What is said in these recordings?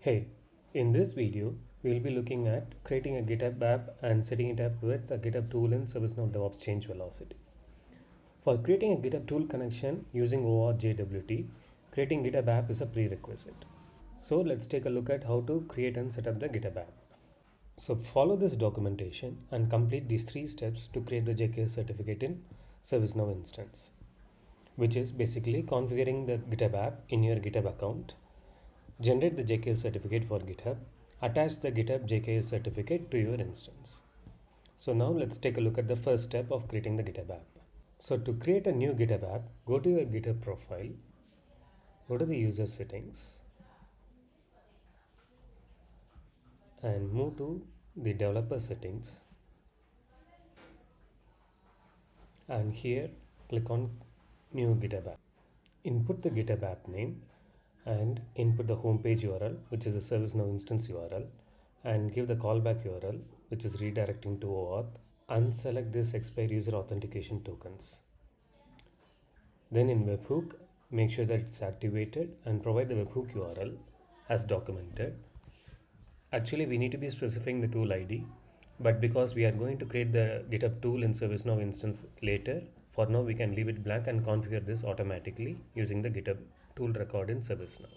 Hey, in this video, we will be looking at creating a GitHub app and setting it up with a GitHub tool in ServiceNow DevOps Change Velocity. For creating a GitHub tool connection using ORJWT, creating GitHub app is a prerequisite. So let's take a look at how to create and set up the GitHub app. So follow this documentation and complete these 3 steps to create the JKS certificate in ServiceNow instance, which is basically configuring the GitHub app in your GitHub account. Generate the JKS certificate for GitHub. Attach the GitHub JKS certificate to your instance. So now let's take a look at the first step of creating the GitHub app. So to create a new GitHub app, go to your GitHub profile, go to the user settings, and move to the developer settings. And here, click on new GitHub app. Input the GitHub app name and input the homepage URL, which is a ServiceNow instance URL, and give the callback URL, which is redirecting to OAuth, and select this expire user authentication tokens. Then in webhook, make sure that it's activated and provide the webhook URL as documented. Actually, we need to be specifying the tool ID, but because we are going to create the GitHub tool in ServiceNow instance later, for now we can leave it blank and configure this automatically using the GitHub tool record in ServiceNow.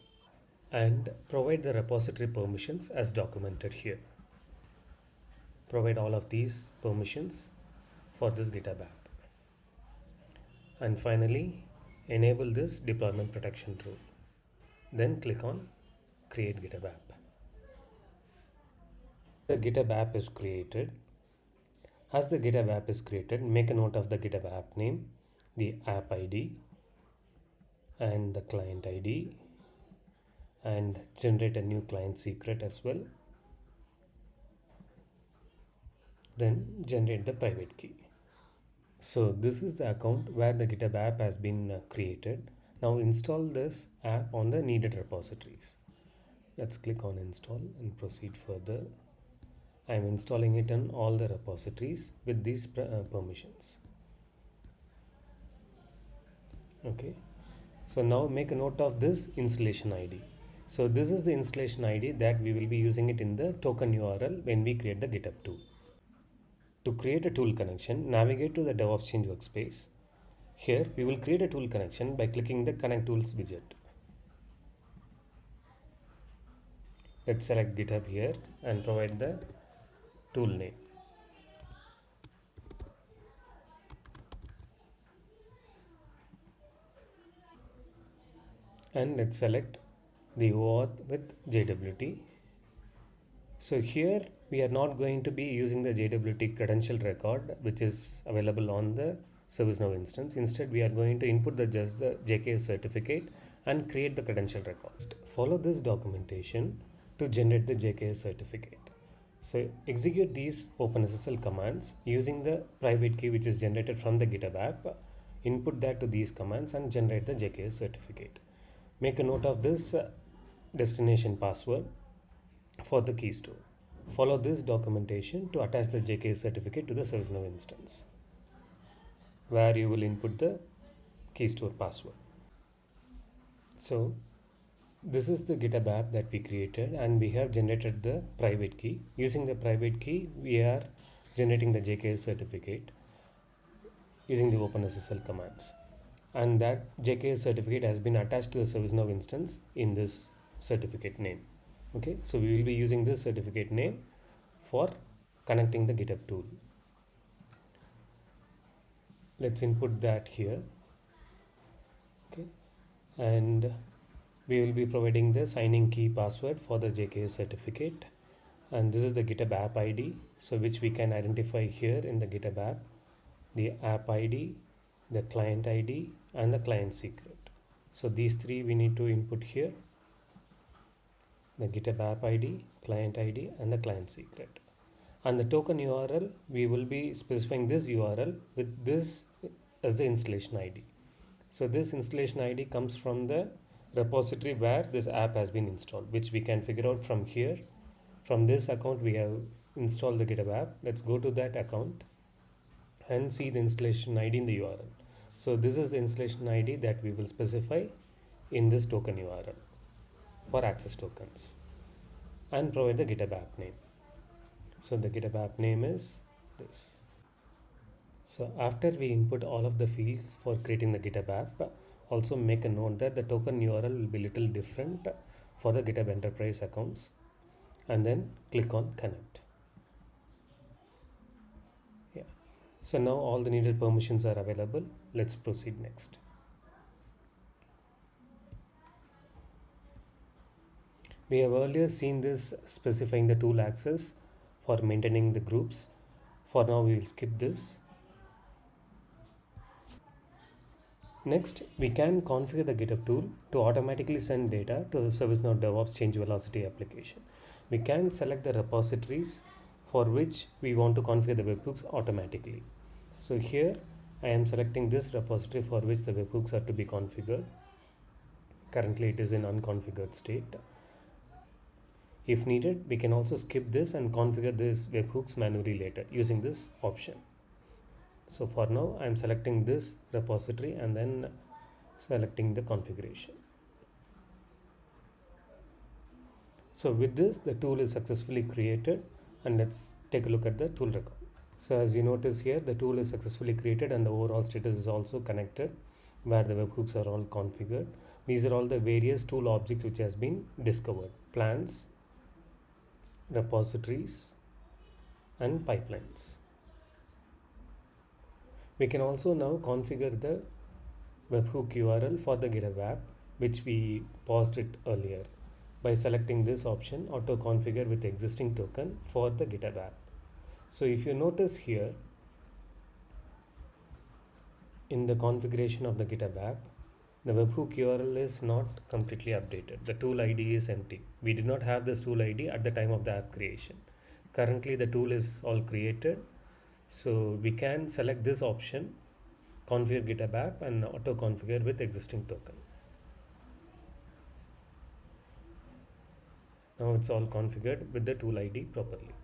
And provide the repository permissions as documented here. Provide all of these permissions for this GitHub app. And finally, enable this deployment protection rule. Then click on Create GitHub app. The GitHub app is created. As the GitHub app is created, make a note of the GitHub app name, the app ID, and the client ID, and generate a new client secret as well. Then generate the private key. So this is the account where the GitHub app has been created. Now install this app on the needed repositories. Let's click on install and proceed further. I am installing it on all the repositories with these permissions. Okay. So now make a note of this installation ID. So this is the installation ID that we will be using it in the token URL when we create the GitHub tool. To create a tool connection, navigate to the DevOps Change workspace. Here we will create a tool connection by clicking the Connect Tools widget. Let's select GitHub here and provide the tool name. And let's select the OAuth with JWT. So here we are not going to be using the JWT credential record, which is available on the ServiceNow instance. Instead, we are going to input just the JKS certificate and create the credential record. Follow this documentation to generate the JKS certificate. So execute these OpenSSL commands using the private key which is generated from the GitHub app. Input that to these commands and generate the JKS certificate. Make a note of this destination password for the key store. Follow this documentation to attach the JKS certificate to the ServiceNow instance, where you will input the key store password. So this is the GitHub app that we created, and we have generated the private key. Using the private key, we are generating the JKS certificate using the OpenSSL commands. And that JKS certificate has been attached to the ServiceNow instance in this certificate name. Okay, so we will be using this certificate name for connecting the GitHub tool. Let's input that here. Okay, and we will be providing the signing key password for the JKS certificate. And this is the GitHub app ID, so which we can identify here in the GitHub app, the app ID, the client ID, and the client secret. So these 3 we need to input here: the GitHub app ID, client ID, and the client secret. And the token URL, we will be specifying this URL with this as the installation ID. So this installation ID comes from the repository where this app has been installed, which we can figure out from here. From this account we have installed the GitHub app. Let's go to that account and see the installation ID in the URL. So this is the installation ID that we will specify in this token URL for access tokens. and provide the GitHub app name. So the GitHub app name is this. So after we input all of the fields for creating the GitHub app, also make a note that the token URL will be little different for the GitHub Enterprise accounts, and then click on connect. Yeah. So now all the needed permissions are available. Let's proceed next. We have earlier seen this specifying the tool access for maintaining the groups. For now, we will skip this. Next, we can configure the GitHub tool to automatically send data to the ServiceNow DevOps Change Velocity application. We can select the repositories for which we want to configure the webhooks automatically. So here I am selecting this repository for which the webhooks are to be configured. Currently it is in unconfigured state. If needed, we can also skip this and configure this webhooks manually later using this option. So for now, I am selecting this repository and then selecting the configuration. So with this, the tool is successfully created, and let's take a look at the tool record. So as you notice here, the tool is successfully created and the overall status is also connected where the webhooks are all configured. These are all the various tool objects which has been discovered: plans, repositories, and pipelines. We can also now configure the webhook URL for the GitHub app, which we paused it earlier, by selecting this option, auto configure with existing token for the GitHub app. So if you notice here, in the configuration of the GitHub app, the webhook URL is not completely updated. The tool ID is empty. We did not have this tool ID at the time of the app creation. Currently the tool is all created. So we can select this option, configure GitHub app, and auto configure with existing token. Now it's all configured with the tool ID properly.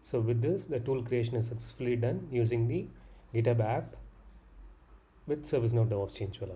So with this, the tool creation is successfully done using the GitHub app with ServiceNow DevOps Change Velocity.